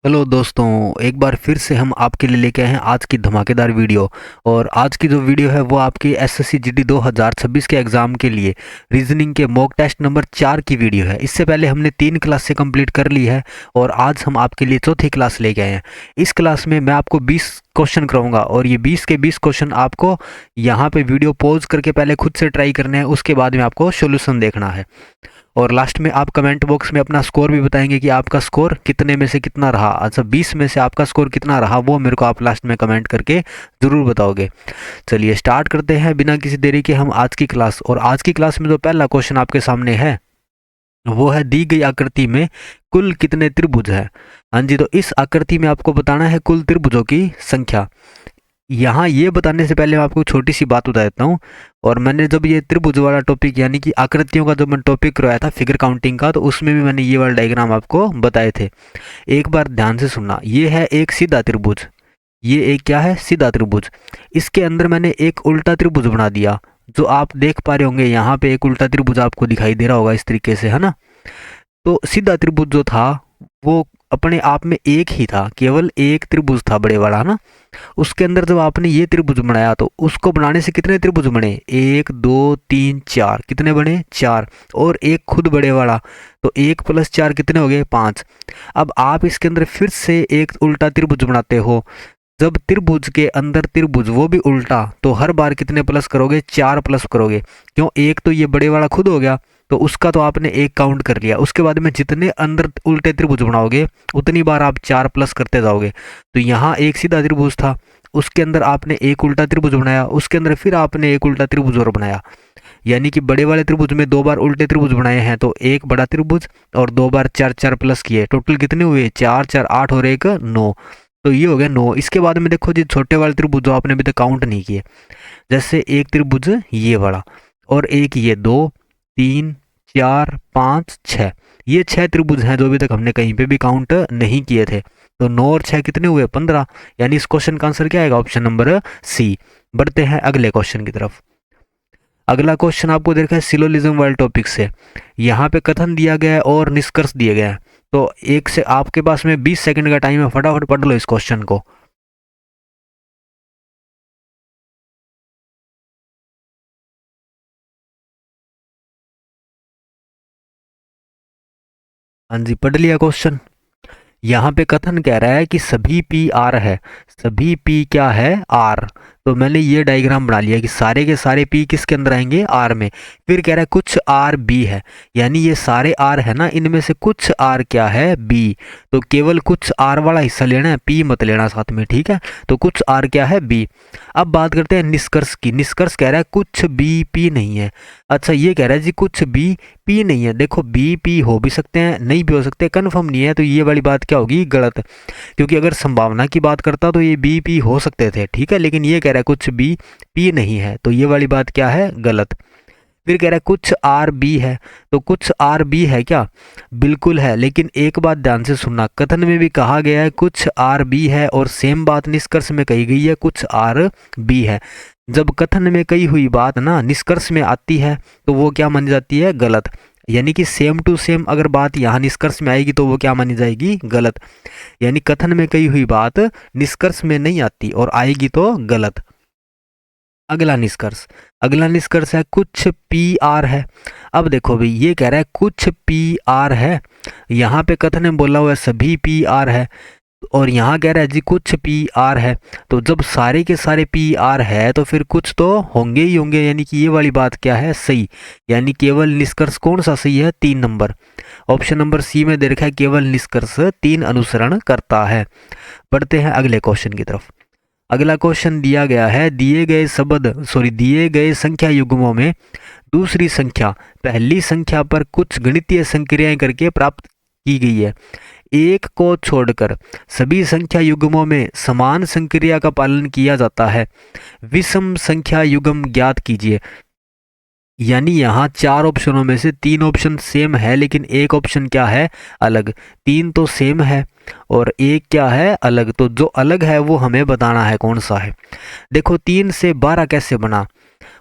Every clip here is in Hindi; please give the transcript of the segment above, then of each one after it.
हेलो दोस्तों, एक बार फिर से हम आपके लिए लेके आए हैं आज की धमाकेदार वीडियो। और आज की जो वीडियो है वो आपकी एसएससी जीडी 2026 के एग्ज़ाम के लिए रीजनिंग के मॉक टेस्ट नंबर 4 की वीडियो है। इससे पहले हमने 3 क्लास से कंप्लीट कर ली है और आज हम आपके लिए चौथी क्लास लेके आए हैं। इस क्लास में मैं आपको 20 क्वेश्चन कराऊंगा और ये 20 के 20 क्वेश्चन आपको यहाँ पे वीडियो पॉज करके पहले खुद से ट्राई करने हैं, उसके बाद में आपको सोल्यूशन देखना है। और लास्ट में आप कमेंट बॉक्स में अपना स्कोर भी बताएंगे कि आपका स्कोर कितने में से कितना रहा। अच्छा, 20 में से आपका स्कोर कितना रहा वो मेरे को आप लास्ट में कमेंट करके ज़रूर बताओगे। चलिए स्टार्ट करते हैं बिना किसी देरी के हम आज की क्लास। और आज की क्लास में जो पहला क्वेश्चन आपके सामने है वो है, दी गई आकृति में कुल कितने त्रिभुज है। हाँ जी, तो इस आकृति में आपको बताना है कुल त्रिभुजों की संख्या। यहाँ ये बताने से पहले मैं आपको छोटी सी बात बता देता हूँ। और मैंने जब ये त्रिभुज वाला टॉपिक यानी कि आकृतियों का जब मैं टॉपिक करवाया था फिगर काउंटिंग का, तो उसमें भी मैंने ये वाला डायग्राम आपको बताए थे। एक बार ध्यान से सुनना। ये है एक सीधा त्रिभुज, ये एक क्या है, सीधा त्रिभुज। इसके अंदर मैंने एक उल्टा त्रिभुज बना दिया, जो आप देख पा रहे होंगे। यहाँ पे एक उल्टा त्रिभुज आपको दिखाई दे रहा होगा इस तरीके से, है ना। तो सीधा त्रिभुज जो था वो अपने आप में एक ही था, केवल एक त्रिभुज था बड़े वाला, है ना। उसके अंदर जब आपने ये त्रिभुज बनाया तो उसको बनाने से कितने त्रिभुज बने, 1 2 3 4, कितने बने, 4। और एक खुद बड़े वाला, तो 1 + 4 कितने हो गए, 5। अब आप इसके अंदर फिर से एक उल्टा त्रिभुज बनाते हो। जब त्रिभुज के अंदर त्रिभुज वो भी उल्टा, तो हर बार कितने प्लस करोगे, 4 प्लस करोगे। क्यों, एक तो ये बड़े वाला खुद हो गया, तो उसका तो आपने एक काउंट कर लिया। उसके बाद में जितने अंदर उल्टे त्रिभुज बनाओगे उतनी बार आप 4 प्लस करते जाओगे। तो यहाँ एक सीधा त्रिभुज था, उसके अंदर आपने एक उल्टा त्रिभुज बनाया, उसके अंदर फिर आपने एक उल्टा त्रिभुज और बनाया। यानी कि बड़े वाले त्रिभुज में 2 बार उल्टे त्रिभुज बनाए हैं, तो एक बड़ा त्रिभुज और 2 बार 4 4 प्लस किए। टोटल कितने हुए, 4 4 8 और एक 9। तो ये हो गया 9। इसके बाद में देखो जी, छोटे वाले त्रिभुज जो आपने अभी तक काउंट नहीं किए, जैसे एक त्रिभुज ये वाला और एक ये, 2 3 4 5 6, ये 6 त्रिभुज हैं जो अभी तक हमने कहीं पे भी काउंट नहीं किए थे। तो 9 और 6 कितने हुए, 15। यानी इस क्वेश्चन का आंसर क्या आएगा, ऑप्शन नंबर सी। बढ़ते हैं अगले क्वेश्चन की तरफ। अगला क्वेश्चन आपको देखा है सिलोजिज्म वाले टॉपिक से। यहाँ पे कथन दिया गया है और निष्कर्ष दिए गए हैं। तो एक से आपके पास में 20 सेकंड का टाइम है, फटाफट पढ़ लो इस क्वेश्चन को। हाँ जी, पढ़ लिया क्वेश्चन। यहाँ पे कथन कह रहा है कि सभी पी आर है। सभी पी क्या है, आर। तो मैंने ये डायग्राम बना लिया कि सारे के सारे पी किसके अंदर आएंगे, आर में। फिर कह रहा है कुछ आर बी है, यानी ये सारे आर है ना, इनमें से कुछ आर क्या है, बी। तो केवल कुछ आर वाला हिस्सा लेना है, पी मत लेना साथ में, ठीक है। तो कुछ आर क्या है, बी। अब बात करते हैं निष्कर्ष की। निष्कर्ष कह रहा है कुछ बी पी नहीं है। अच्छा, ये कह रहा है जी कुछ बी पी नहीं है। देखो, बी पी हो भी सकते हैं, नहीं भी हो सकते, कन्फर्म नहीं है। तो ये वाली बात क्या होगी, गलत। क्योंकि अगर संभावना की बात करता तो ये बी पी हो सकते थे, ठीक है। लेकिन ये कह रहा है कुछ बी पी नहीं है, तो ये वाली बात क्या है, गलत। फिर कह रहा है कुछ आर बी है। तो कुछ आर बी है क्या, बिल्कुल है। लेकिन एक बात ध्यान से सुनना, कथन में भी कहा गया है कुछ आर बी है और सेम बात निष्कर्ष में कही गई है कुछ आर बी है। जब कथन में कही हुई बात ना निष्कर्ष में आती है तो वो क्या मानी जाती है, गलत। यानी कि सेम टू सेम अगर बात यहाँ निष्कर्ष में आएगी तो वो क्या मानी जाएगी, गलत। यानी कथन में कही हुई बात निष्कर्ष में नहीं आती और आएगी तो गलत। अगला निष्कर्ष, अगला निष्कर्ष है कुछ पी आर है। अब देखो भाई, ये कह रहा है कुछ पी आर है। यहाँ पे कथन में बोला हुआ है सभी पी आर है, और यहाँ कह रहा है जी कुछ पी आर है। तो जब सारे के सारे पी आर है तो फिर कुछ तो होंगे ही होंगे, यानी कि ये वाली बात क्या है, सही। यानी केवल निष्कर्ष कौन सा सही है, 3 नंबर। ऑप्शन नंबर सी में दे रखा है केवल निष्कर्ष 3 अनुसरण करता है। बढ़ते हैं अगले क्वेश्चन की तरफ। अगला क्वेश्चन दिया गया है, दिए गए संख्या युग्मों में दूसरी संख्या पहली संख्या पर कुछ गणितीय संक्रियाएं करके प्राप्त की गई है। एक को छोड़कर सभी संख्या युग्मों में समान संक्रिया का पालन किया जाता है। विषम संख्या युग्म ज्ञात कीजिए। यानी यहाँ 4 ऑप्शनों में से 3 ऑप्शन सेम है, लेकिन एक ऑप्शन क्या है, अलग। 3 तो सेम है और एक क्या है, अलग। तो जो अलग है वो हमें बताना है कौन सा है। देखो, 3 से 12 कैसे बना,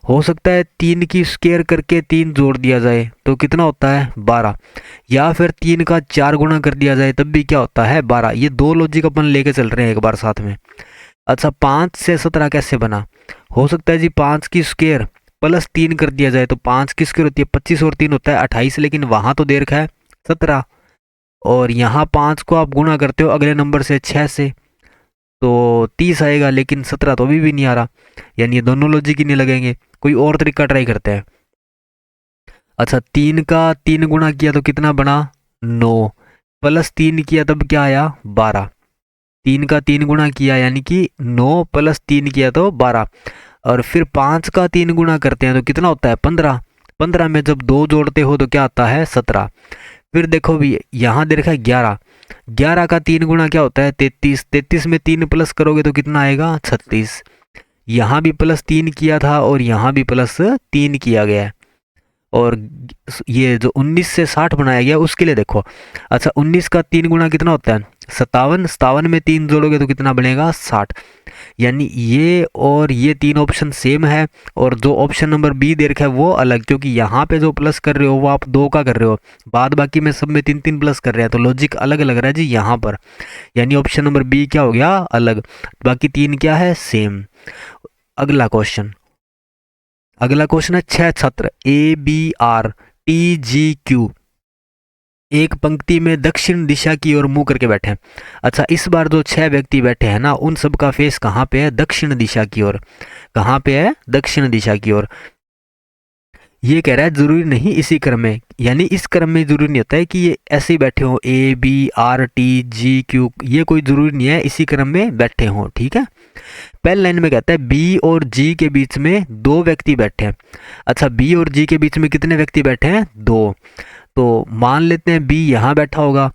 हो सकता है 3 की स्क्वायर करके 3 जोड़ दिया जाए तो कितना होता है 12, या फिर 3 का 4 गुना कर दिया जाए तब भी क्या होता है 12। ये दो लॉजिक अपन लेके चल रहे हैं एक बार साथ में। अच्छा 5 से 17 कैसे बना? हो सकता है जी 5 की स्क्वायर प्लस 3 कर दिया जाए तो 5 की स्क्वायर होती है 25 और 3 होता है 28, लेकिन वहां तो दे रखा है 17, और यहाँ 5 को आप गुना करते हो अगले नंबर से 6 से तो 30 आएगा, लेकिन 17 तो अभी भी नहीं आ रहा, यानी ये दोनों लॉजिक ही नहीं लगेंगे। कोई और तरीका ट्राई करते हैं। अच्छा 3 का 3 गुना किया तो कितना बना 9, प्लस 3 किया तब क्या आया 12। 3 का 3 गुना किया यानी कि 9 प्लस 3 किया तो 12, और फिर 5 का 3 गुना करते हैं तो कितना होता है 15। 15 में जब 2 जोड़ते हो तो क्या आता है 17। फिर देखो भी यहाँ दे रखा है 11, 11 का 3 गुना क्या होता है 33, 33 में 3 प्लस करोगे तो कितना आएगा 36। यहाँ भी प्लस 3 किया था और यहाँ भी प्लस 3 किया गया है। और ये जो 19 से 60 बनाया गया उसके लिए देखो। अच्छा 19 का 3 गुना कितना होता है 57, 57 में 3 जोड़ोगे तो कितना बनेगा 60। यानी ये और ये तीन ऑप्शन सेम है, और जो ऑप्शन नंबर बी दे रखा है वो अलग, क्योंकि यहाँ पे जो प्लस कर रहे हो वो आप 2 का कर रहे हो, बाद बाकी में सब में 3 3 प्लस कर रहे हैं, तो लॉजिक अलग लग रहा है जी यहाँ पर। यानी ऑप्शन नंबर बी क्या हो गया अलग, बाकी 3 क्या है सेम। अगला क्वेश्चन, अगला क्वेश्चन है 6 छात्र A B R T G Q एक पंक्ति में दक्षिण दिशा की ओर मुंह करके बैठे हैं। अच्छा इस बार जो 6 व्यक्ति बैठे हैं ना उन सब का फेस कहाँ पे है दक्षिण दिशा की ओर। कहाँ पे है दक्षिण दिशा की ओर। ये कह रहा है जरूरी नहीं इसी क्रम में, यानी इस क्रम में जरूरी नहीं होता है कि ये ऐसे ही बैठे हो A B R T G Q, ये कोई जरूरी नहीं है इसी क्रम में बैठे हो, ठीक है। पहले लाइन में कहता है बी और जी के बीच में 2 व्यक्ति बैठे हैं। अच्छा बी और जी के बीच में कितने व्यक्ति बैठे हैं 2, तो मान लेते हैं बी यहाँ बैठा होगा,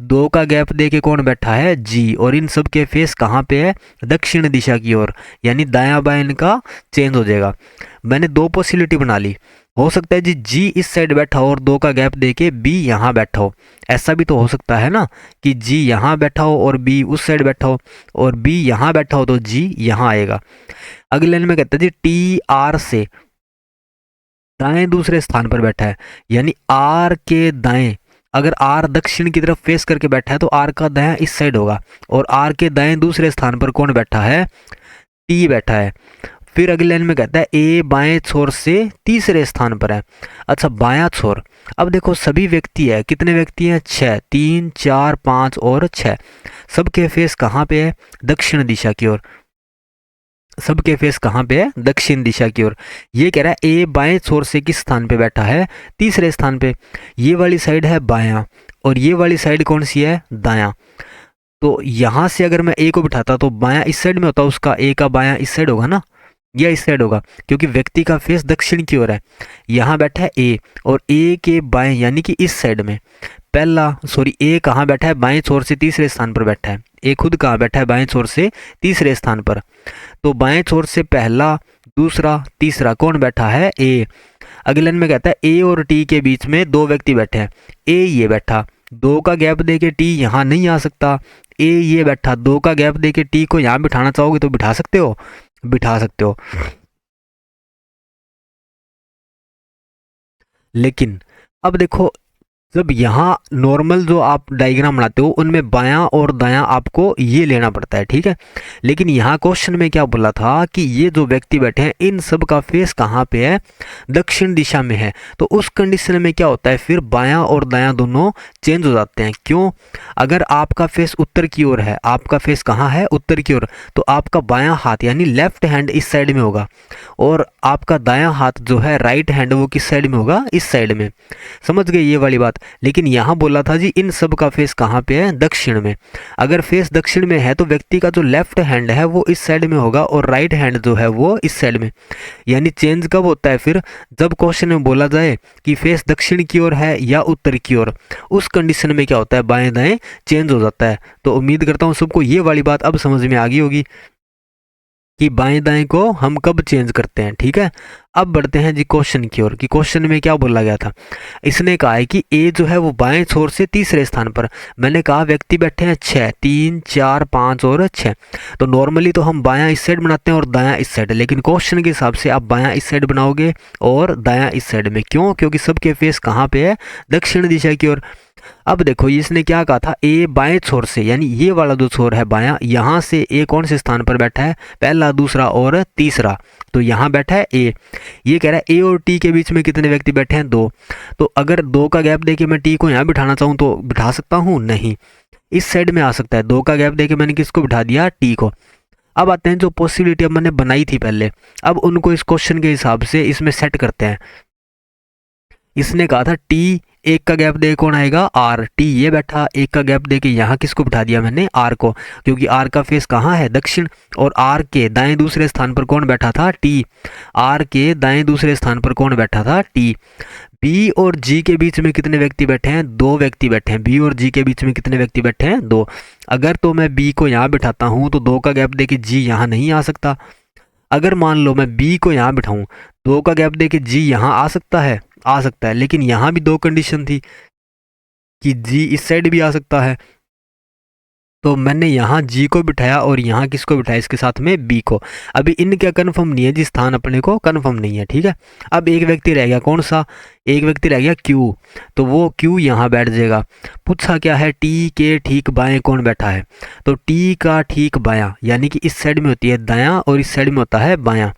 2 का गैप दे के कौन बैठा है जी, और इन सब के फेस कहाँ पे है दक्षिण दिशा की ओर, यानी दायां बायां इनका चेंज हो जाएगा। मैंने 2 पॉसिबिलिटी बना ली, हो सकता है जी इस साइड बैठा हो और 2 का गैप दे के बी यहाँ बैठा हो, ऐसा भी तो हो सकता है ना कि जी यहाँ बैठा हो और बी उस साइड बैठा हो, और बी यहाँ बैठा हो तो जी यहाँ आएगा। अगले लाइन में कहता है जी टी आर से दाएं दूसरे स्थान पर बैठा है, यानी आर के दाएं, अगर आर दक्षिण की तरफ फेस करके बैठा है तो आर का दायां इस साइड होगा, और आर के दाएं दूसरे स्थान पर कौन बैठा है टी बैठा है। फिर अगले लाइन में कहता है ए बाएं छोर से तीसरे स्थान पर है। अच्छा बायां छोर, अब देखो सभी व्यक्ति है, कितने व्यक्ति हैं 6, 3 4 5 और 6, सबके फेस कहाँ पे है दक्षिण दिशा की ओर, सबके फेस कहाँ पे है दक्षिण दिशा की ओर। ये कह रहा है ए बाएं छोर से किस स्थान पे बैठा है तीसरे स्थान पे, ये वाली साइड है बायां और ये वाली साइड कौन सी है दायां। तो यहां से अगर मैं ए को बिठाता तो बायां इस साइड में होता, उसका ए का बायां इस साइड होगा ना, या इस साइड होगा, क्योंकि व्यक्ति का फेस दक्षिण की ओर है। यहाँ बैठा है ए और ए के बाएं यानी कि इस साइड में, ए कहाँ बैठा है बाएं छोर से तीसरे स्थान पर बैठा है, ए खुद कहाँ बैठा है बाएं छोर से तीसरे स्थान पर, तो बाएं छोर से पहला दूसरा तीसरा कौन बैठा है ए। अगले लाइन में कहता है ए और टी के बीच में 2 व्यक्ति बैठे हैं, ए ये बैठा, 2 का गैप दे के टी यहाँ नहीं आ सकता, ए ये बैठा, 2 का गैप दे के टी को यहाँ बिठाना चाहोगे तो बिठा सकते हो, बिठा सकते हो। लेकिन अब देखो जब यहाँ नॉर्मल जो आप डायग्राम बनाते हो उनमें बायां और दायां आपको ये लेना पड़ता है, ठीक है। लेकिन यहाँ क्वेश्चन में क्या बोला था कि ये जो व्यक्ति बैठे हैं इन सब का फेस कहाँ पे है दक्षिण दिशा में है, तो उस कंडीशन में क्या होता है फिर बायां और दायां दोनों चेंज हो जाते हैं। क्यों? अगर आपका फेस उत्तर की ओर है, आपका फेस कहाँ है उत्तर की ओर, तो आपका बायां हाथ यानी लेफ्ट हैंड इस साइड में होगा, और आपका दायां हाथ जो है राइट हैंड वो किस साइड में होगा इस साइड में। समझ गए ये वाली बात। लेकिन यहां बोला था जी इन सब का फेस कहां पे है दक्षिण में, अगर फेस दक्षिण में है तो व्यक्ति का जो लेफ्ट हैंड है वो इस साइड में होगा और राइट हैंड जो है वो इस साइड में। यानी चेंज कब होता है फिर जब क्वेश्चन में बोला जाए कि फेस दक्षिण की ओर है या उत्तर की ओर, उस कंडीशन में क्या होता है बाएं दाएं चेंज हो जाता है। तो उम्मीद करता हूं सबको ये वाली बात अब समझ में आ गई होगी कि बाएं दाएं को हम कब चेंज करते हैं। ठीक है, अब बढ़ते हैं जी क्वेश्चन की ओर कि क्वेश्चन में क्या बोला गया था। इसने कहा है कि ए जो है वो बाएं छोर से तीसरे स्थान पर, मैंने कहा व्यक्ति बैठे हैं 6, 3, 4, 5 और 6। तो नॉर्मली तो हम बायां इस साइड बनाते हैं और दायां इस साइड, लेकिन क्वेश्चन के हिसाब से आप बायां इस साइड बनाओगे और दायां इस साइड में। क्यों? क्योंकि सबके फेस कहाँ पे है? दक्षिण दिशा की ओर। अब देखो इसने क्या कहा था, ए बाएं छोर से, यानी ये वाला जो छोर है बायां, यहाँ से ए कौन से स्थान पर बैठा है? पहला, दूसरा और तीसरा। तो यहाँ बैठा है ए। ये कह रहा है ए और टी के बीच में कितने व्यक्ति बैठे हैं? 2। तो अगर 2 का गैप देके मैं टी को यहाँ बिठाना चाहूँ तो बिठा सकता हूँ? नहीं, इस साइड में आ सकता है। 2 का गैप देके मैंने किसको बिठा दिया? टी को। अब आते हैं जो पॉसिबिलिटी अब मैंने बनाई थी पहले, अब उनको इस क्वेश्चन के हिसाब से इसमें सेट करते हैं। इसने कहा था टी, एक का गैप दे कौन आएगा? आर। टी ये बैठा, एक का गैप दे के यहाँ किसको बिठा दिया मैंने? आर को, क्योंकि आर का फेस कहाँ है? दक्षिण। और आर के दाएं दूसरे स्थान पर कौन बैठा था? टी। आर के दाएं दूसरे स्थान पर कौन बैठा था? टी। बी और जी के बीच में कितने व्यक्ति बैठे हैं? 2 व्यक्ति बैठे हैं। बी और जी के बीच में कितने व्यक्ति बैठे हैं? 2। अगर तो मैं बी को यहाँ बिठाता हूँ तो 2 का गैप दे के जी यहाँ नहीं आ सकता। अगर मान लो मैं बी को यहाँ बिठाऊं, 2 का गैप दे के जी यहाँ आ सकता है? आ सकता है, लेकिन यहाँ भी 2 कंडीशन थी कि जी इस साइड भी आ सकता है। तो मैंने यहाँ जी को बिठाया और यहाँ किसको बिठाया? इसके साथ में बी को। अभी इनका कन्फर्म नहीं है जी, स्थान अपने को कन्फर्म नहीं है। ठीक है, अब एक व्यक्ति रह गया, कौन सा? एक व्यक्ति रह गया क्यू, तो वो क्यू यहाँ बैठ जाएगा। पूछा क्या है? टी के ठीक बाएं कौन बैठा है? तो टी का ठीक बायां, यानी कि इस साइड में होती है दायां और इस साइड में होता है बायां।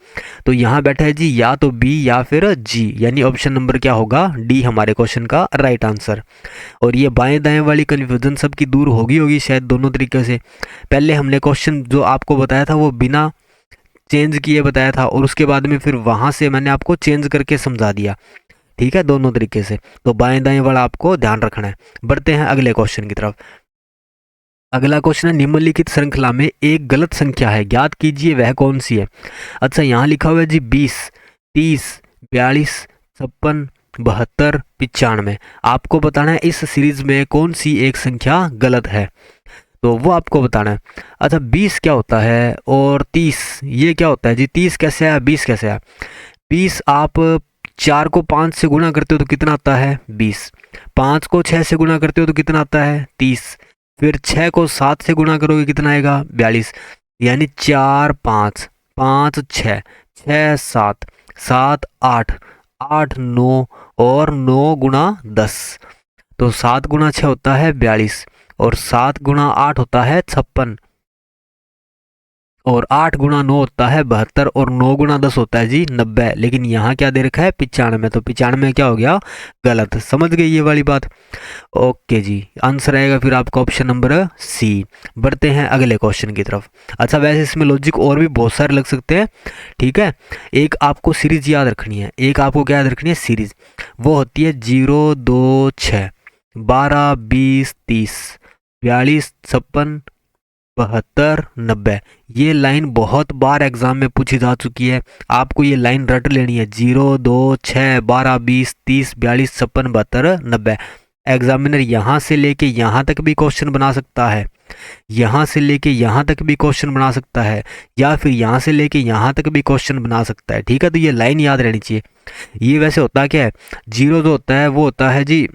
तो यहाँ बैठा है जी या तो बी या फिर जी, यानी ऑप्शन नंबर क्या होगा? डी हमारे क्वेश्चन का राइट आंसर। और ये बाएं दाएं वाली कन्फ्यूजन सबकी दूर होगी शायद दोनों तरीके से। पहले हमने क्वेश्चन जो आपको बताया था वो बिना चेंज किए बताया था, और उसके बाद में फिर वहाँ से मैंने आपको चेंज करके समझा दिया। ठीक है, दोनों तरीके से। तो बाएं दाएं वाला आपको ध्यान रखना है। बढ़ते हैं अगले क्वेश्चन की तरफ। अगला क्वेश्चन है, निम्नलिखित श्रृंखला में एक गलत संख्या है, ज्ञात कीजिए वह कौन सी है। अच्छा, यहाँ लिखा हुआ है जी 20, 30, 42, 56, 72, 95। आपको बताना है इस सीरीज में कौन सी एक संख्या गलत है, तो वो आपको बताना है। अच्छा, 20 क्या होता है और 30 ये क्या होता है जी? 30 कैसे आया, 20 कैसे आया? 20 आप 4 को 5 से गुणा करते हो तो कितना आता है? 20। 5 को 6 से गुणा करते हो तो कितना आता है? 30। फिर 6 को 7 से गुणा करोगे कितना आएगा? 42। यानी 4 5, 5 6, 6 7, 7 8, 8 9 और 9 गुणा 10। तो 7 गुणा 6 होता है 42 और 7 गुणा 8 होता है 56 और 8 गुणा 9 होता है 72 और 9 गुणा 10 होता है जी 90। लेकिन यहाँ क्या दे रखा है? 95। तो 95 क्या हो गया? गलत। समझ गए ये वाली बात? ओके जी, आंसर आएगा फिर आपका ऑप्शन नंबर सी। बढ़ते हैं अगले क्वेश्चन की तरफ। अच्छा, वैसे इसमें लॉजिक और भी बहुत सारे लग सकते हैं। ठीक है, एक आपको सीरीज याद रखनी है। एक आपको क्या याद रखनी है? सीरीज। वो होती है 0 2 6, 12 20 30, 42 56, 72 90। ये लाइन बहुत बार एग्जाम में पूछी जा चुकी है, आपको ये लाइन रट लेनी है। 0 2 6 12 20 30 42 56 72 90। एग्जामिनर यहाँ से लेके यहाँ तक भी क्वेश्चन बना सकता है, यहाँ से लेके यहाँ तक भी क्वेश्चन बना सकता है, या फिर यहाँ से लेके यहाँ तक भी क्वेश्चन बना सकता है। ठीक है, तो ये लाइन याद रहनी चाहिए। ये वैसे होता क्या है? 0 जो होता है वो होता है जी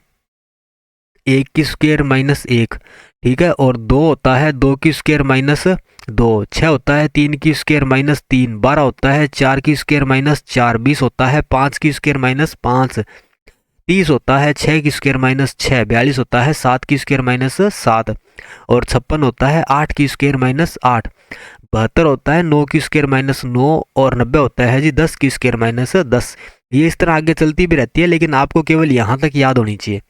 1 की स्क्वायर माइनस 1। ठीक है, और 2 होता है 2 की स्क्वायर माइनस 2। 6 होता है 3 की स्क्वायर माइनस 3। 12 होता है 4 की स्क्वायर माइनस 4। 20 होता है 5 की स्क्वायर माइनस 5। 30 होता है 6 की स्क्वायर माइनस 6। 42 होता है 7 की स्क्वायर माइनस 7 और 56 होता है 8 की स्क्वायर माइनस 8। 72 होता है 9 की स्क्वायर माइनस 9 और 90 होता है जी 10 की स्क्वायर माइनस 10। ये इस तरह आगे चलती भी रहती है, लेकिन आपको केवल यहाँ तक याद होनी चाहिए।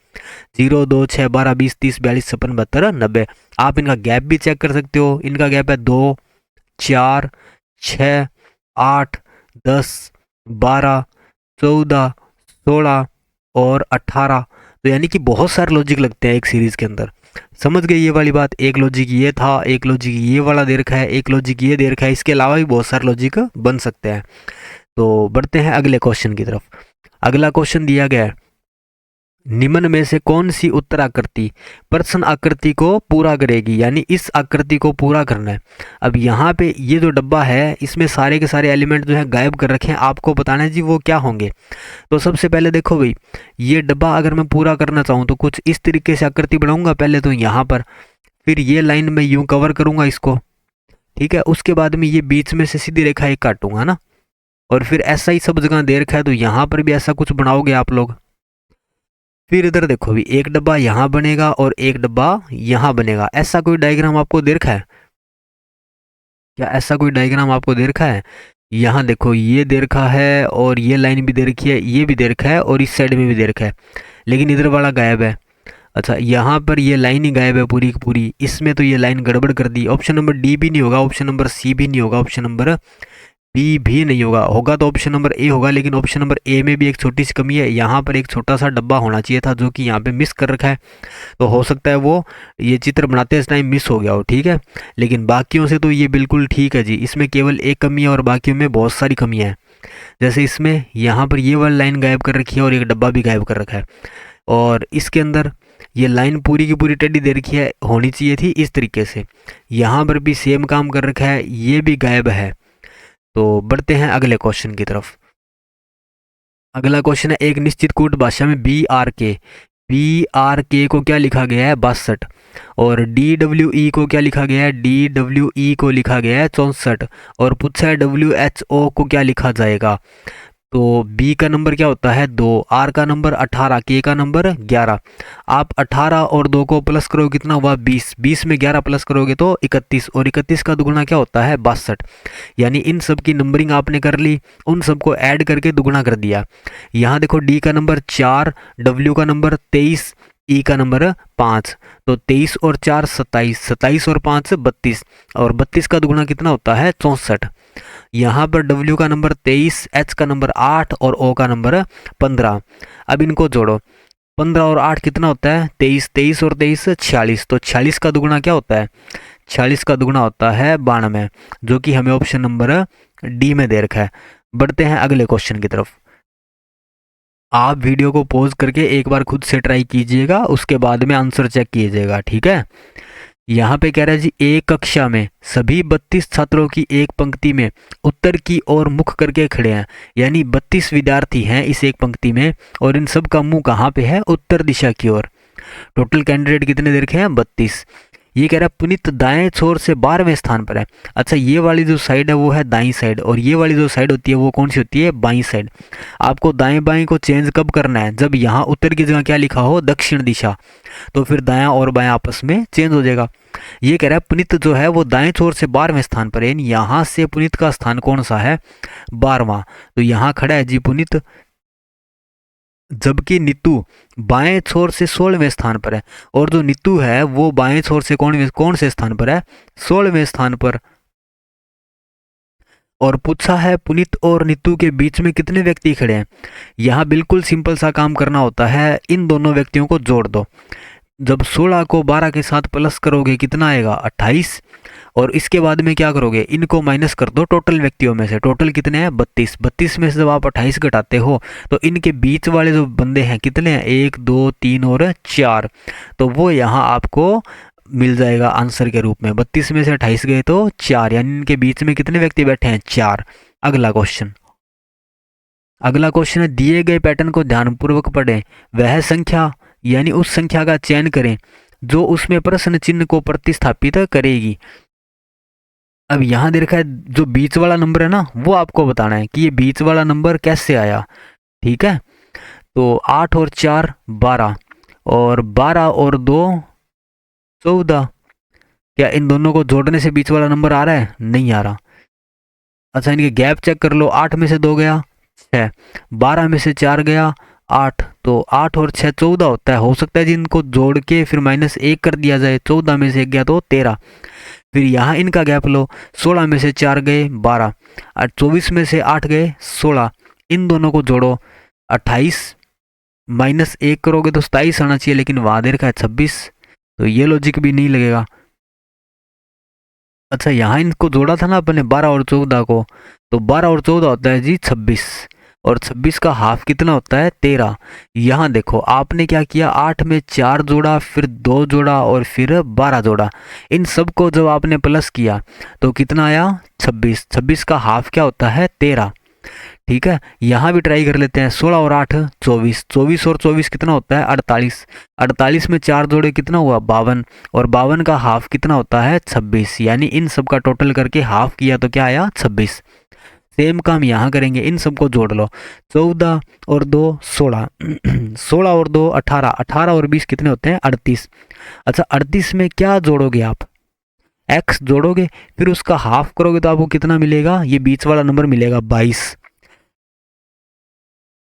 0 2 6 12 20 30 42 56 72 90। आप इनका गैप भी चेक कर सकते हो। इनका गैप है 2 4 6 8 10 12 14 16 और 18। तो यानी कि बहुत सारे लॉजिक लगते हैं एक सीरीज के अंदर। समझ गए ये वाली बात? एक लॉजिक ये था, एक लॉजिक ये वाला दे रखा है, एक लॉजिक ये दे रखा है। इसके अलावा भी बहुत सारे लॉजिक बन सकते हैं। तो बढ़ते हैं अगले क्वेश्चन की तरफ। अगला क्वेश्चन दिया गया है, निम्न में से कौन सी उत्तर आकृति प्रश्न आकृति को पूरा करेगी, यानी इस आकृति को पूरा करना है। अब यहाँ पे ये जो डब्बा है इसमें सारे के सारे एलिमेंट जो है गायब कर रखे हैं, आपको बताना है जी वो क्या होंगे। तो सबसे पहले देखो भाई, ये डब्बा अगर मैं पूरा करना चाहूँ तो कुछ इस तरीके से आकृति बनाऊंगा पहले तो यहाँ पर, फिर ये लाइन में यूं कवर करूंगा इसको, ठीक है। उसके बाद में ये बीच में से सीधी रेखा एक काटूंगा ना, और फिर ऐसा ही सब जगह दे रखा है तो यहाँ पर भी ऐसा कुछ बनाओगे आप लोग। फिर इधर देखो भी, एक डब्बा यहाँ बनेगा और एक डब्बा यहाँ बनेगा। ऐसा कोई डायग्राम आपको दे रखा है क्या? ऐसा कोई डायग्राम आपको दे रखा है? यहाँ देखो ये दे रखा है, और ये लाइन भी दे रखी है, ये भी दे रखा है, और इस साइड में भी दे रखा है, लेकिन इधर वाला गायब है। अच्छा, यहाँ पर ये लाइन ही गायब है पूरी की पूरी, इसमें तो ये लाइन गड़बड़ कर दी। ऑप्शन नंबर डी भी नहीं होगा, ऑप्शन नंबर सी भी नहीं होगा, ऑप्शन नंबर बी भी नहीं होगा। होगा तो ऑप्शन नंबर ए होगा, लेकिन ऑप्शन नंबर ए में भी एक छोटी सी कमी है। यहाँ पर एक छोटा सा डब्बा होना चाहिए था जो कि यहाँ पे मिस कर रखा है, तो हो सकता है वो ये चित्र बनाते इस टाइम मिस हो गया हो, ठीक है। लेकिन बाकियों से तो ये बिल्कुल ठीक है जी, इसमें केवल एक कमी है और बाकियों में बहुत सारी कमियाँ हैं। जैसे इसमें यहाँ पर ये वाली लाइन गायब कर रखी है और एक डब्बा भी गायब कर रखा है, और इसके अंदर ये लाइन पूरी की पूरी टेढ़ी दे रखी है, होनी चाहिए थी इस तरीके से। यहाँ पर भी सेम काम कर रखा है, ये भी गायब है। तो बढ़ते हैं अगले क्वेश्चन की तरफ। अगला क्वेश्चन है, एक निश्चित कूट भाषा में बी आर के को क्या लिखा गया है? 62। और DWE को क्या लिखा गया है? DWE को लिखा गया है 64। और पूछा है WHO को क्या लिखा जाएगा? तो बी का नंबर क्या होता है? 2, आर का नंबर 18, के का नंबर 11। आप 18 और 2 को प्लस करोगे कितना हुआ? 20। 20 में 11 प्लस करोगे तो 31, और 31 का दुगुना क्या होता है? 62। यानी इन सब की नंबरिंग आपने कर ली, उन सबको ऐड करके दुगुना कर दिया। यहाँ देखो, डी का नंबर 4, डब्ल्यू का नंबर 23, ई का नंबर 5। तो 23 और 4 27, 27 और 5 32, और 32 का दुगुना कितना होता है? 64। यहाँ पर W का नंबर 23, H का नंबर 8 और O का नंबर 15। अब इनको जोड़ो, 15 और 8 कितना होता है? 23, 23 और 23 46। तो 46 का दुगुना क्या होता है? 46 का दुगुना होता है 92, जो कि हमें ऑप्शन नंबर डी में दे रखा है। बढ़ते हैं अगले क्वेश्चन की तरफ। आप वीडियो को पॉज करके एक बार खुद से ट्राई कीजिएगा, उसके बाद में आंसर चेक कीजिएगा, ठीक है। यहाँ पे कह रहा है जी, एक कक्षा में सभी 32 छात्रों की एक पंक्ति में उत्तर की ओर मुख करके खड़े हैं, यानी 32 विद्यार्थी हैं इस एक पंक्ति में, और इन सब का मुंह कहाँ पे है? उत्तर दिशा की ओर। टोटल कैंडिडेट कितने दे रखे हैं? 32। ये कह रहा है पुनीत दाएं छोर से 12वें स्थान पर है। अच्छा, ये वाली जो साइड है वो है दाईं साइड, और ये वाली जो साइड होती है वो कौन सी होती है? बाईं साइड। आपको दाएं बाएं को चेंज कब करना है? जब यहाँ उत्तर की जगह क्या लिखा हो? दक्षिण दिशा, तो फिर दायां और बायां आपस में चेंज हो जाएगा। ये कह रहा है पुनीत जो है वो दाएं छोर से 12वें स्थान पर है, यहाँ से पुनीत का स्थान कौन सा है? 12वां। तो यहाँ खड़ा है जी पुनीत, जबकि नीतू बाएं छोर से 16वें स्थान पर है, और जो नीतू है वो बाएं छोर से कौन से स्थान पर है? 16वें स्थान पर। और पूछा है पुनीत और नीतू के बीच में कितने व्यक्ति खड़े हैं? यहाँ बिल्कुल सिंपल सा काम करना होता है, इन दोनों व्यक्तियों को जोड़ दो। जब 16 को 12 के साथ प्लस करोगे कितना आएगा? 28। और इसके बाद में क्या करोगे? इनको माइनस कर दो टोटल व्यक्तियों में से। टोटल कितने हैं? 32। 32 में से जब आप 28 घटाते हो तो इनके बीच वाले जो बंदे हैं कितने हैं? 1 2 3 और 4। तो वो यहाँ आपको मिल जाएगा आंसर के रूप में। 32 में से 28 गए तो 4, यानी इनके बीच में कितने व्यक्ति बैठे हैं? 4। अगला क्वेश्चन। अगला क्वेश्चन है, दिए गए पैटर्न को ध्यानपूर्वक पढ़ें, वह संख्या यानी उस संख्या का चयन करें जो उसमें प्रश्न चिन्ह को प्रतिस्थापित करेगी। अब यहाँ दे रखा है जो बीच वाला नंबर है ना, वो आपको बताना है कि ये बीच वाला नंबर कैसे आया, ठीक है। तो 8 और 4 12, और 12 और 2 14। क्या इन दोनों को जोड़ने से बीच वाला नंबर आ रहा है? नहीं आ रहा। अच्छा, इनके गैप चेक कर लो, 8 में से 2 गया 6, 12 में से 4 गया 8, तो 8 और 6 14 होता है। हो सकता है जी इनको जोड़ के फिर -1 कर दिया जाए, 14 में से 1 गया तो 13। फिर यहाँ इनका गैप लो, 16 में से 4 गए 12, और 24 में से 8 गए 16। इन दोनों को जोड़ो, 28 -1 करोगे तो 27 आना चाहिए, लेकिन वहाँ दे रखा है 26, तो ये लॉजिक भी नहीं लगेगा। अच्छा, यहाँ इनको जोड़ा था ना अपने 12 और 14 को, तो 12 और 14 होता है जी 26। और 26 का हाफ कितना होता है 13। यहाँ देखो आपने क्या किया, 8 में 4 जोड़ा, फिर 2 जोड़ा और फिर 12 जोड़ा। इन सब को जब आपने प्लस किया तो कितना आया 26। 26 का हाफ क्या होता है 13। ठीक है, यहाँ भी ट्राई कर लेते हैं। 16 और 8 24, 24 और 24 कितना होता है 48। 48 में 4 जोड़े कितना हुआ 52, और 52 का हाफ कितना होता है 26। यानी इन सब का टोटल करके हाफ किया तो क्या आया 26। सेम काम यहाँ करेंगे, इन सबको जोड़ लो। 14 और 2 16, 16 और 2 18, 18 और 20 कितने होते हैं 38। अच्छा 38 में क्या जोड़ोगे आप, x जोड़ोगे, फिर उसका हाफ करोगे तो आपको कितना मिलेगा, ये बीच वाला नंबर मिलेगा 22।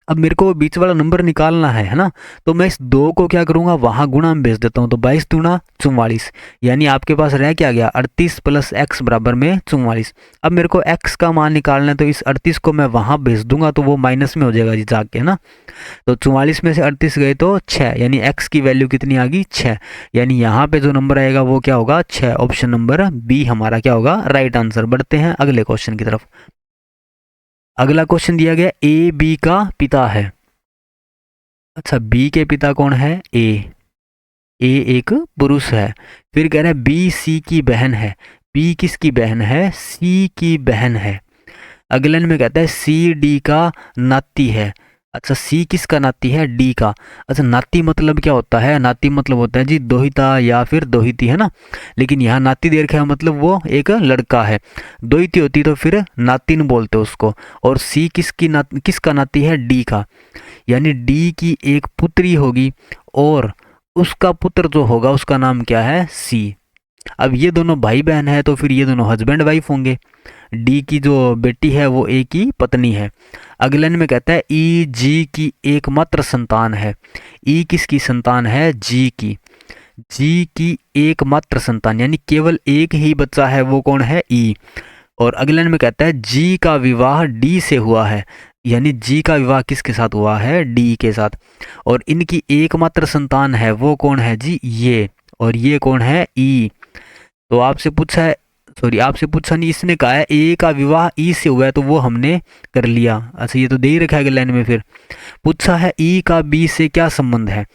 अब मेरे को वो बीच वाला नंबर निकालना है ना, तो मैं इस 2 को क्या करूंगा वहां गुणा में भेज देता हूं, तो 22 दूना 44। यानी आपके पास रह क्या गया 38 प्लस x बराबर में 44। अब मेरे को x का मान निकालना है, तो इस 38 को मैं वहां भेज दूंगा तो वो माइनस में हो जाएगा जी जाके, है ना। तो 44 में से 38 गए तो 6, यानी x की वैल्यू कितनी आ गई 6। यानी यहाँ पे जो नंबर आएगा वो क्या होगा 6। ऑप्शन नंबर बी हमारा क्या होगा राइट आंसर। बढ़ते हैं अगले क्वेश्चन की तरफ। अगला क्वेश्चन दिया गया ए बी का पिता है। अच्छा बी के पिता कौन है ए। ए एक पुरुष है। फिर कह रहा है बी सी की बहन है। बी किसकी बहन है सी की बहन है। अगले में कहता है सी डी का नाती है। अच्छा सी किसका नाती है डी का। अच्छा नाती मतलब क्या होता है, नाती मतलब होता है जी दोहिता या फिर दोहिती, है ना। लेकिन यहाँ नाती दे रखा है मतलब वो एक लड़का है। दोहिती होती तो फिर नातिन बोलते उसको। और सी किसका नाती है डी का। यानी डी की एक पुत्री होगी और उसका पुत्र जो होगा उसका नाम क्या है सी। अब ये दोनों भाई बहन है तो फिर ये दोनों हस्बैंड वाइफ होंगे। डी की जो बेटी है वो ए की पत्नी है। अगले में कहता है ई जी की एकमात्र संतान है। ई किसकी संतान है जी की। जी की एकमात्र संतान यानी केवल एक ही बच्चा है, वो कौन है ई। और अगले में कहता है जी का विवाह डी से हुआ है। यानी जी का विवाह किसके साथ हुआ है डी के साथ। और इनकी एकमात्र संतान है वो कौन है जी ये। और ये कौन है ई। तो आपसे पूछा है, सॉरी आपसे पूछा नहीं, इसने कहा है ए का विवाह ई से हुआ है तो वो हमने कर लिया। अच्छा ये तो दे ही रखा है लाइन में। फिर पूछा है ई का बी से क्या संबंध है,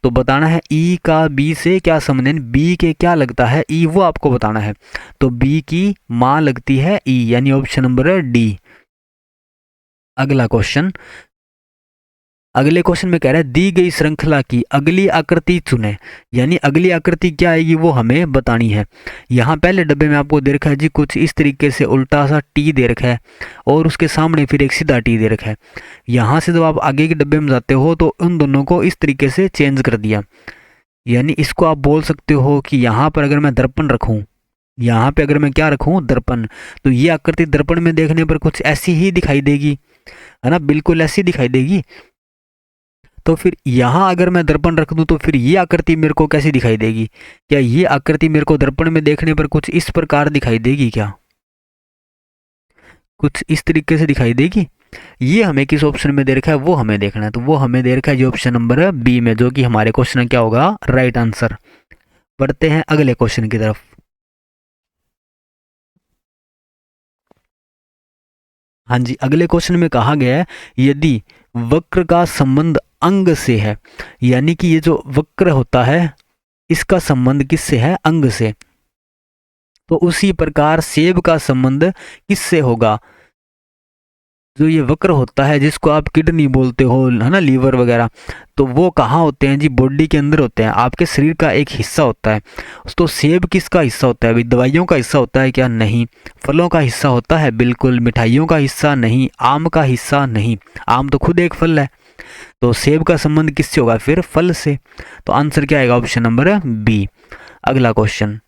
तो बताना है ई का बी से क्या संबंध है। बी के क्या लगता है ई वो आपको बताना है। तो बी की माँ लगती है ई, यानी ऑप्शन नंबर डी। अगला क्वेश्चन, अगले क्वेश्चन में कह रहा है दी गई श्रृंखला की अगली आकृति चुने। यानी अगली आकृति क्या आएगी वो हमें बतानी है। यहाँ पहले डब्बे में आपको दे रखा है जी कुछ इस तरीके से उल्टा सा टी दे रखा है और उसके सामने फिर एक सीधा टी दे रखा है। यहाँ से जब आप आगे के डब्बे में जाते हो तो उन दोनों को इस तरीके से चेंज कर दिया। यानी इसको आप बोल सकते हो कि यहाँ पर अगर मैं दर्पण रखूँ, यहाँ पे अगर मैं क्या रखूँ दर्पण, तो ये आकृति दर्पण में देखने पर कुछ ऐसी ही दिखाई देगी, है ना, बिल्कुल ऐसी दिखाई देगी। तो फिर यहाँ अगर मैं दर्पण रख दूं तो फिर ये आकृति मेरे को कैसी दिखाई देगी। क्या ये आकृति मेरे को दर्पण में देखने पर कुछ इस प्रकार दिखाई देगी, क्या कुछ इस तरीके से दिखाई देगी। ये हमें किस ऑप्शन में दे रखा है वो हमें देखना है। तो वो हमें दे रखा है जो ऑप्शन नंबर बी में, जो कि हमारे क्वेश्चन में क्या होगा राइट आंसर। बढ़ते हैं अगले क्वेश्चन की तरफ। हाँ जी, अगले क्वेश्चन में कहा गया है यदि वक्र का संबंध अंग से है, यानी कि ये जो वक्र होता है इसका संबंध किससे है अंग से, तो उसी प्रकार सेब का संबंध किससे होगा। जो ये वक्र होता है जिसको आप किडनी बोलते हो, है ना, लीवर वगैरह, तो वो कहाँ होते हैं जी बॉडी के अंदर होते हैं, आपके शरीर का एक हिस्सा होता है। तो सेब किसका हिस्सा होता है, दवाइयों का हिस्सा होता है क्या, नहीं। फलों का हिस्सा होता है, बिल्कुल। मिठाइयों का हिस्सा नहीं। आम का हिस्सा नहीं, आम तो खुद एक फल है। तो सेब का संबंध किससे होगा फिर फल से। तो आंसर क्या आएगा ऑप्शन नंबर बी। अगला क्वेश्चन,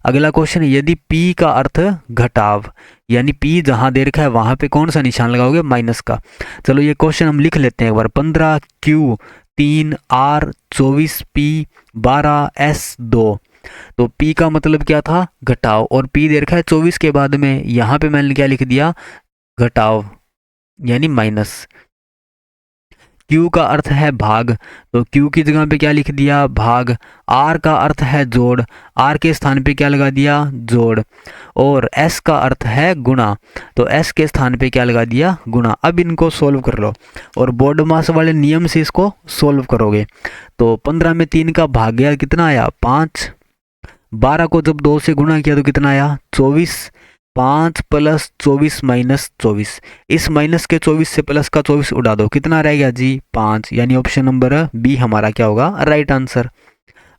अगला क्वेश्चन, यदि P का अर्थ घटाव, यानी P जहां दे रखा है वहां पे कौन सा निशान लगाओगे माइनस का। चलो ये क्वेश्चन हम लिख लेते हैं एक बार। 15Q 3R 24P 12S2। तो P का मतलब क्या था घटाव, और P दे रखा है 24 के बाद में, यहाँ पे मैंने क्या लिख दिया घटाव यानी माइनस। क्यू का अर्थ है भाग, तो क्यू की जगह पे क्या लिख दिया, भाग। आर का अर्थ है जोड़, आर के स्थान पे क्या लगा दिया, जोड़। और एस का अर्थ है गुणा, तो एस के स्थान पे क्या लगा दिया, गुणा। अब इनको सोल्व कर लो और बोर्ड मास वाले नियम से इसको सोल्व करोगे। तो 15 में 3 का भाग गया, कितना आया, 5। 12 को जब 2 से गुणा किया तो कितना आया, 24। 5 प्लस 24 माइनस 24, इस माइनस के 24 से प्लस का 24 उड़ा दो, कितना रह गया जी, 5। यानी ऑप्शन नंबर बी हमारा क्या होगा, राइट आंसर।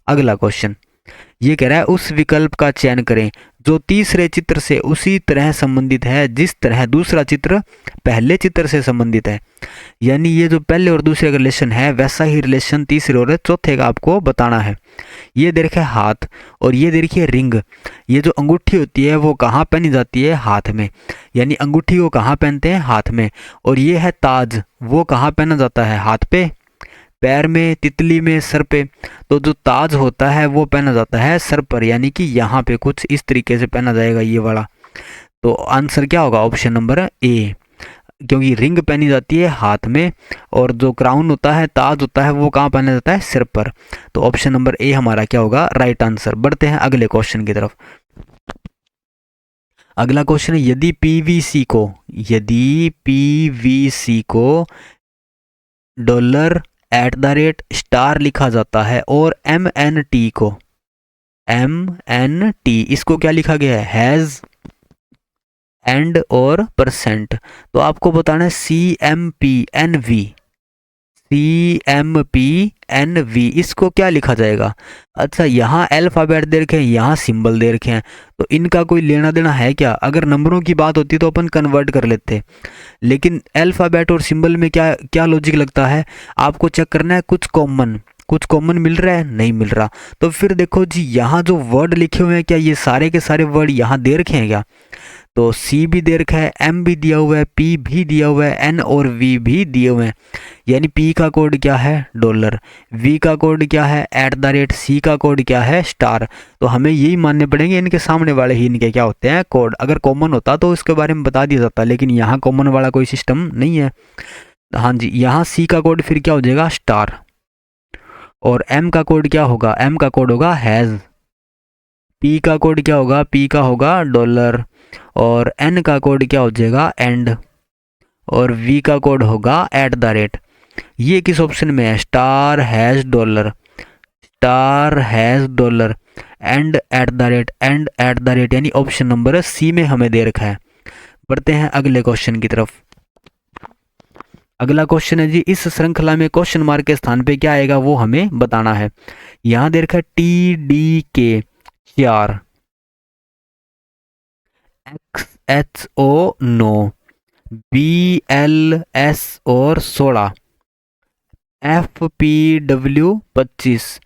अगला क्वेश्चन ये कह रहा है उस विकल्प का चयन करें जो तीसरे चित्र से उसी तरह संबंधित है जिस तरह दूसरा चित्र पहले चित्र से संबंधित है। यानी ये जो पहले और दूसरे का रिलेशन है वैसा ही रिलेशन तीसरे और चौथे का आपको बताना है। ये देखिए हाथ और ये देखिए रिंग। ये जो अंगूठी होती है वो कहाँ पहनी जाती है, हाथ में। यानी अंगूठी को कहाँ पहनते हैं, हाथ में। और ये है ताज, वो कहाँ पहना जाता है, हाथ पे, पैर में, तितली में, सर पे। तो जो ताज होता है वो पहना जाता है सर पर, यानी कि यहाँ पे कुछ इस तरीके से पहना जाएगा ये वाला। तो आंसर क्या होगा, ऑप्शन नंबर ए, क्योंकि रिंग पहनी जाती है हाथ में और जो क्राउन होता है, ताज होता है, वो कहाँ पहना जाता है, सिर पर। तो ऑप्शन नंबर ए हमारा क्या होगा, राइट आंसर। बढ़ते हैं अगले क्वेश्चन की तरफ। अगला क्वेश्चन है यदि पीवीसी को $@ लिखा जाता है और MNT इसको क्या लिखा गया है, हैज, एंड और परसेंट। तो आपको बताना है CMPNV इसको क्या लिखा जाएगा। अच्छा, यहाँ अल्फाबेट दे रखे हैं, यहाँ सिंबल दे रखे हैं, तो इनका कोई लेना देना है क्या। अगर नंबरों की बात होती तो अपन कन्वर्ट कर लेते, लेकिन अल्फाबेट और सिंबल में क्या क्या लॉजिक लगता है, आपको चेक करना है कुछ कॉमन मिल रहा है, नहीं मिल रहा। तो फिर देखो जी, यहाँ जो वर्ड लिखे हुए हैं क्या ये सारे के सारे वर्ड यहाँ दे रखे हैं क्या। तो सी भी दे रखा है, एम भी दिया हुआ है, पी भी दिया हुआ है, एन और वी भी दिए हुए हैं। यानी पी का कोड क्या है, $, वी का कोड क्या है, @ सी का कोड क्या है, स्टार। तो हमें यही मानने पड़ेंगे, इनके सामने वाले ही इनके क्या होते हैं, कोड। अगर कॉमन होता तो इसके बारे में बता दिया जाता, लेकिन यहाँ कॉमन वाला कोई सिस्टम नहीं है। हाँ जी, यहाँ सी का कोड फिर क्या हो जाएगा, स्टार। और एम का कोड क्या होगा, एम का कोड होगा हैज़। पी का कोड क्या होगा, पी का होगा $। और एन का कोड क्या हो जाएगा, एंड। और वी का कोड होगा @ ये किस ऑप्शन में है, स्टार हैज़ $, एंड @ यानी ऑप्शन नंबर सी में हमें दे रखा है। बढ़ते हैं अगले क्वेश्चन की तरफ। अगला क्वेश्चन है जी, इस श्रृंखला में क्वेश्चन मार्क के स्थान पे क्या आएगा वो हमें बताना है। यहां दे रखा है TDK 4, XHO 9, BLS और 16, FPW 25,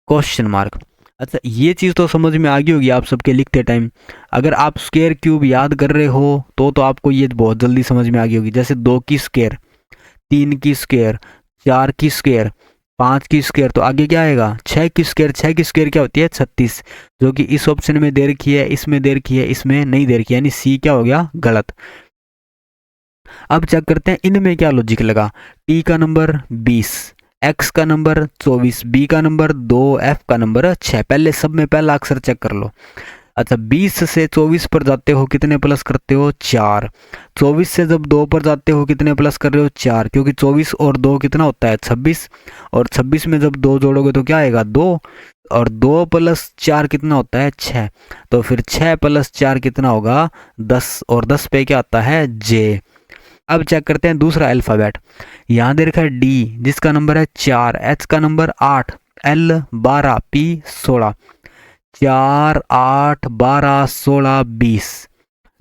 क्वेश्चन मार्क। अच्छा, ये चीज़ तो समझ में आ गई होगी आप सबके लिखते टाइम। अगर आप स्क्वायर क्यूब याद कर रहे हो तो आपको ये बहुत जल्दी समझ में आ गई होगी। जैसे 2 की स्क्वायर, 3 की स्क्वायर, 4 की स्क्वायर, 5 की स्क्वायर, तो आगे क्या आएगा, 6 की स्क्वायर। 6 की स्क्वायर क्या होती है, 36, जो कि इस ऑप्शन में दे रखी है, इसमें दे रखी है, इसमें नहीं दे रखी है, यानी सी क्या हो गया, गलत। अब चेक करते हैं इनमें क्या लॉजिक लगा। टी का नंबर 20, एक्स का नंबर 24, बी का नंबर 2, एफ का नंबर 6। पहले सब में पहला अक्षर चेक कर लो। अच्छा, 20 से 24 पर जाते हो कितने प्लस करते हो, 4। 24 से जब 2 पर जाते हो कितने प्लस कर रहे हो, 4, क्योंकि 24 और 2 कितना होता है, 26। और 26 में जब 2 जोड़ोगे तो क्या आएगा, 2। और 2 + 4 कितना होता है, 6। तो फिर 6 + 4 कितना होगा, 10। और 10 पे क्या आता है, जे। अब चेक करते हैं दूसरा अल्फाबेट। यहाँ दे रखा है डी, जिसका नंबर है 4, एच का नंबर 8, एल 12, पी 16। 4, 8, 12, 16, 20।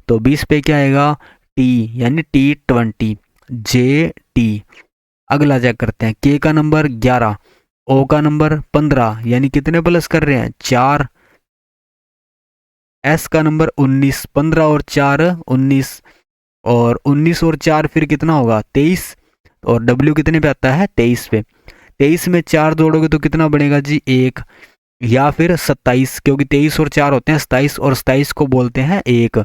तो 20 पे क्या आएगा, टी, यानी T20, जे टी। अगला चेक करते हैं, के का नंबर 11, ओ का नंबर 15, यानी कितने प्लस कर रहे हैं, 4। एस का नंबर 19, 15 और 4 19, और 19 और 4 फिर कितना होगा, 23। और डब्ल्यू कितने पे आता है, 23 पे। 23 में 4 जोड़ोगे तो कितना बनेगा जी, 1, या फिर 27, क्योंकि 23 और 4 होते हैं 27, और 27 को बोलते हैं 1।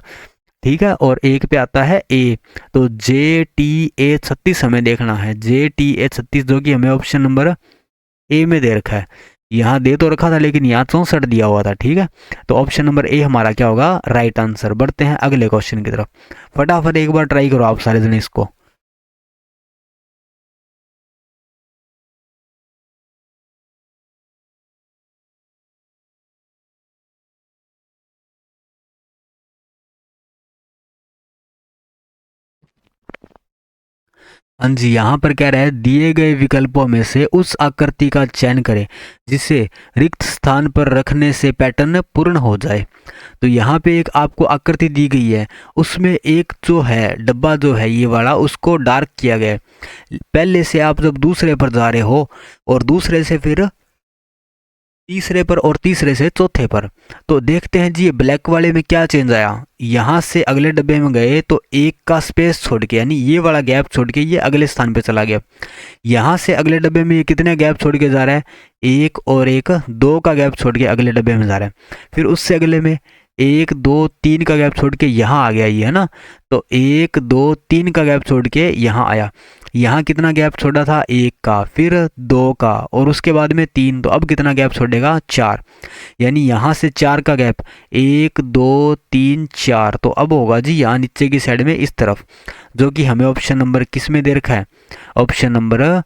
ठीक है, और एक पे आता है ए। तो JTA36 हमें देखना है, JTA36 जो कि हमें ऑप्शन नंबर ए में दे रखा है। यहाँ दे तो रखा था लेकिन यहाँ 64 दिया हुआ था। ठीक है, तो ऑप्शन नंबर ए हमारा क्या होगा, राइट आंसर। बढ़ते हैं अगले क्वेश्चन की तरफ। फटाफट एक बार ट्राई करो आप सारे जने इसको। हाँ जी, यहाँ पर कह रहा है दिए गए विकल्पों में से उस आकृति का चयन करें जिसे रिक्त स्थान पर रखने से पैटर्न पूर्ण हो जाए। तो यहाँ पे एक आपको आकृति दी गई है, उसमें एक जो है डब्बा जो है ये वाला उसको डार्क किया गया है। पहले से आप जब दूसरे पर जा रहे हो और दूसरे से फिर तीसरे पर और तीसरे से चौथे पर, तो देखते हैं जी ये ब्लैक वाले में क्या चेंज आया। यहाँ से अगले डब्बे में गए तो एक का स्पेस छोड़ के, यानी ये वाला गैप छोड़ के ये अगले स्थान पे चला गया। यहाँ से अगले डब्बे में ये कितने गैप छोड़ के जा रहा है, एक और एक, दो का गैप छोड़ के अगले डब्बे में जा रहा है। फिर उससे अगले में एक दो तीन का गैप छोड़ के यहाँ आ गया ये, है ना। तो एक दो तीन का गैप छोड़ के यहाँ आया। यहाँ कितना गैप छोड़ा था, एक का, फिर दो का, और उसके बाद में तीन। तो अब कितना गैप छोड़ेगा, चार। यानी यहाँ से चार का गैप, एक दो तीन चार। तो अब होगा जी यहाँ नीचे की साइड में इस तरफ, जो कि हमें ऑप्शन नंबर किस में दे रखा है, ऑप्शन नंबर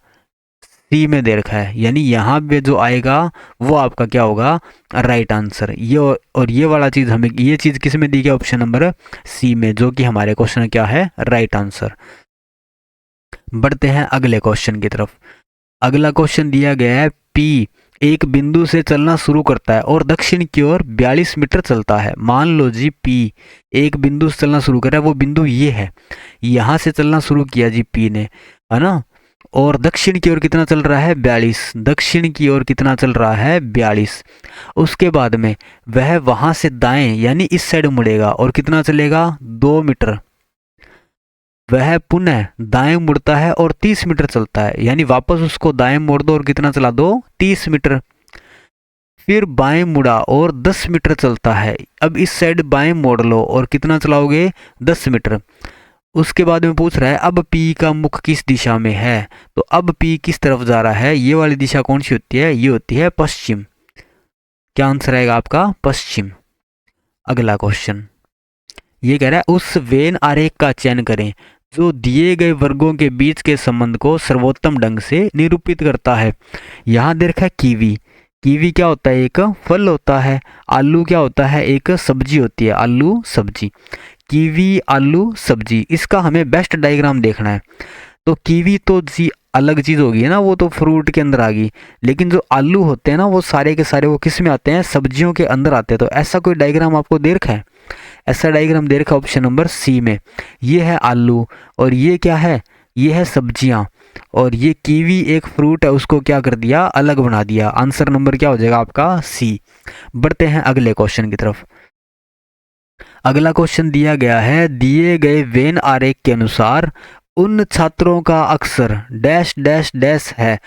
सी में दे रखा है। यानी यहाँ पे जो आएगा वो आपका क्या होगा, राइट आंसर। ये और ये वाला चीज़ हमें, ये चीज़ किस में दी गई, ऑप्शन नंबर सी में, जो कि हमारे क्वेश्चन क्या है, राइट आंसर। बढ़ते हैं अगले क्वेश्चन की तरफ। अगला क्वेश्चन दिया गया है पी एक बिंदु से चलना शुरू करता है और दक्षिण की ओर 42 मीटर चलता है। मान लो जी पी एक बिंदु से चलना शुरू कर रहा है, वो बिंदु ये है, यहाँ से चलना शुरू किया जी पी ने, है ना। और दक्षिण की ओर कितना चल रहा है, 42। दक्षिण की ओर कितना चल रहा है, 42। उसके बाद में वह वहां से दाएं यानी इस साइड मुड़ेगा और कितना चलेगा, 2 मीटर। वह पुनः दाएं मुड़ता है और 30 मीटर चलता है, यानी वापस उसको दाएं मोड़ दो और कितना चला दो, 30 मीटर। फिर बाएं मुड़ा और 10 मीटर चलता है। अब इस साइड बाएं मोड़ लो और कितना चलाओगे, 10 मीटर। उसके बाद में पूछ रहा है अब पी का मुख किस दिशा में है। तो अब पी किस तरफ जा रहा है, ये वाली दिशा कौन सी होती है, ये होती है पश्चिम। क्या आंसर आएगा आपका, पश्चिम। अगला क्वेश्चन ये कह रहा है उस वेन आरेख का चयन करें जो दिए गए वर्गों के बीच के संबंध को सर्वोत्तम ढंग से निरूपित करता है। यहाँ दे रखा है कीवी। कीवी क्या होता है, एक फल होता है। आलू क्या होता है, एक सब्जी होती है, आलू सब्जी। कीवी आलू सब्जी, इसका हमें बेस्ट डायग्राम देखना है। तो कीवी तो जी अलग चीज़ होगी है ना, वो तो फ्रूट के अंदर आ गई। लेकिन जो आलू होते हैं ना वो सारे के सारे वो किस में आते हैं, सब्जियों के अंदर आते हैं। तो ऐसा कोई डायग्राम आपको दे रखा है, ऐसा डायग्राम दे रखा ऑप्शन नंबर सी में। ये है आलू और ये क्या है, ये है सब्जियां, और ये कीवी एक फ्रूट है, उसको क्या कर दिया, अलग बना दिया। आंसर नंबर क्या हो जाएगा आपका, सी। बढ़ते हैं अगले क्वेश्चन की तरफ। अगला क्वेश्चन दिया गया है दिए गए वेन आरेख के अनुसार उन छात्रों का अक्सर डैश डैश डैश है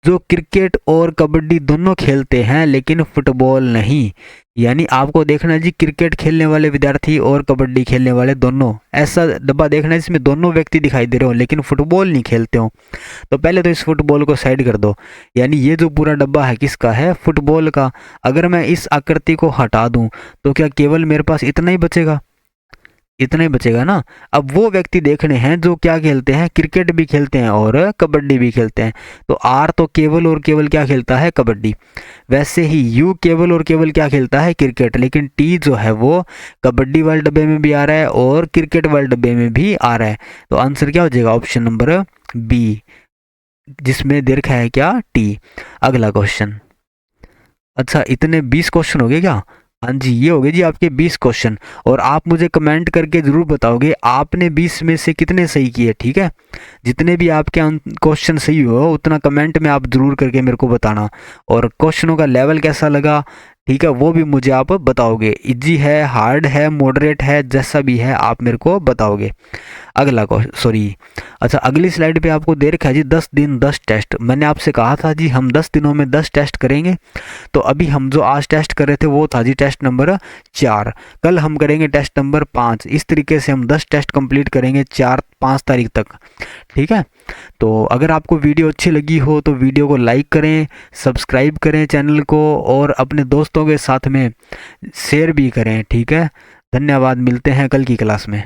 जो क्रिकेट और कबड्डी दोनों खेलते हैं लेकिन फुटबॉल नहीं। यानी आपको देखना है जी क्रिकेट खेलने वाले विद्यार्थी और कबड्डी खेलने वाले दोनों, ऐसा डब्बा देखना है जिसमें दोनों व्यक्ति दिखाई दे रहे हो लेकिन फुटबॉल नहीं खेलते हो। तो पहले तो इस फुटबॉल को साइड कर दो, यानी ये जो पूरा डब्बा है किसका है, फुटबॉल का। अगर मैं इस आकृति को हटा दूं तो क्या केवल मेरे पास इतना ही बचेगा, इतना ही बचेगा ना। अब वो व्यक्ति देखने हैं जो क्या खेलते हैं, क्रिकेट भी खेलते हैं और कबड्डी भी खेलते हैं। तो आर तो केवल और केवल क्या खेलता है, कबड्डी। वैसे ही यू केवल और केवल क्या खेलता है, क्रिकेट। लेकिन टी जो है वो कबड्डी वाले डब्बे में भी आ रहा है और क्रिकेट वाले डब्बे में भी आ रहा है। तो आंसर क्या हो जाएगा, ऑप्शन नंबर बी, जिसमें दे रखा है क्या, टी। अगला क्वेश्चन। अच्छा इतने 20 क्वेश्चन हो गए क्या, हाँ जी ये हो गए जी आपके 20 क्वेश्चन। और आप मुझे कमेंट करके ज़रूर बताओगे आपने 20 में से कितने सही किए, ठीक है। जितने भी आपके क्वेश्चन सही हो उतना कमेंट में आप ज़रूर करके मेरे को बताना। और क्वेश्चनों का लेवल कैसा लगा, ठीक है, वो भी मुझे आप बताओगे, इजी है, हार्ड है, मॉडरेट है, जैसा भी है आप मेरे को बताओगे। अगला सॉरी, अच्छा अगली स्लाइड पे आपको दे रखा है जी 10 दिन 10 टेस्ट। मैंने आपसे कहा था जी हम 10 दिनों में 10 टेस्ट करेंगे, तो अभी हम जो आज टेस्ट कर रहे थे वो था जी टेस्ट नंबर 4। कल हम करेंगे टेस्ट नंबर 5। इस तरीके से हम 10 टेस्ट कंप्लीट करेंगे 4-5 तारीख तक। ठीक है, तो अगर आपको वीडियो अच्छी लगी हो तो वीडियो को लाइक करें, सब्सक्राइब करें चैनल को, और अपने दोस्तों के साथ में शेयर भी करें। ठीक है, धन्यवाद, मिलते हैं कल की क्लास में।